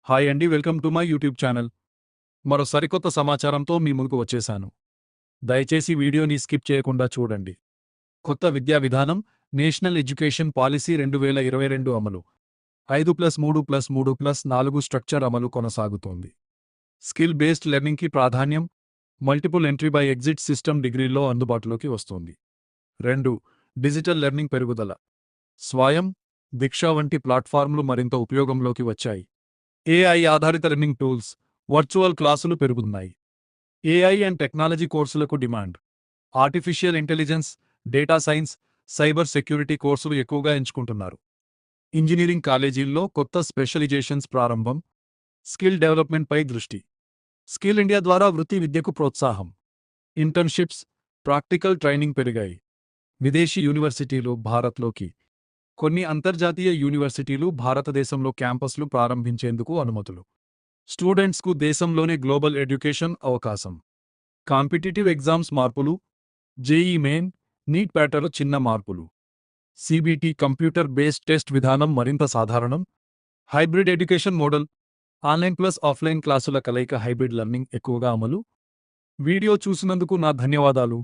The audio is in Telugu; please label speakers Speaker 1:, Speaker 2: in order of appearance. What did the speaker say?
Speaker 1: హాయ్ అండి, welcome to my YouTube channel. మరో సరికొత్త సమాచారంతో మీ ముందుకు వచ్చేశాను. దయచేసి వీడియోని స్కిప్ చేయకుండా చూడండి. కొత్త విద్యా విధానం నేషనల్ ఎడ్యుకేషన్ పాలసీ 2022 అమలు. 5+3+3+4 స్ట్రక్చర్ అమలు కొనసాగుతోంది. స్కిల్ బేస్డ్ లెర్నింగ్కి ప్రాధాన్యం. Multiple entry by exit system డిగ్రీల్లో అందుబాటులోకి వస్తోంది. 2. డిజిటల్ లెర్నింగ్ పెరుగుదల. స్వయం, దీక్ష వంటి ప్లాట్ఫామ్లు మరింత ఉపయోగంలోకి వచ్చాయి. ఏఐ ఆధారిత లెర్నింగ్ టూల్స్, వర్చువల్ క్లాసులు పెరుగుతున్నాయి. ఏఐ అండ్ టెక్నాలజీ కోర్సులకు demand. Artificial intelligence, data science, cyber security కోర్సులు ఎక్కువగా ఎంచుకుంటున్నారు. ఇంజనీరింగ్ కాలేజీల్లో కొత్త స్పెషలైజేషన్స్ ప్రారంభం. స్కిల్ డెవలప్మెంట్పై దృష్టి. స్కిల్ ఇండియా ద్వారా వృత్తి విద్యకు ప్రోత్సాహం. ఇంటర్న్షిప్స్, ప్రాక్టికల్ ట్రైనింగ్ పెరిగాయి. విదేశీ యూనివర్సిటీలు భారత్లోకి. కొన్ని అంతర్జాతీయ యూనివర్సిటీలు భారతదేశంలో క్యాంపస్లు ప్రారంభించేందుకు అనుమతులు. స్టూడెంట్స్కు దేశంలోనే గ్లోబల్ ఎడ్యుకేషన్ అవకాశం. కాంపిటిటివ్ ఎగ్జామ్స్ మార్పులు. జేఈ మెయిన్, నీట్ ప్యాటర్న్లో చిన్న మార్పులు. సిబిటి కంప్యూటర్ బేస్డ్ టెస్ట్ విధానం మరింత సాధారణం. Hybrid education model, online plus offline క్లాసుల కలయిక హైబ్రిడ్ లెర్నింగ్ ఎక్కువగా అమలు. వీడియో చూసినందుకు నా ధన్యవాదాలు.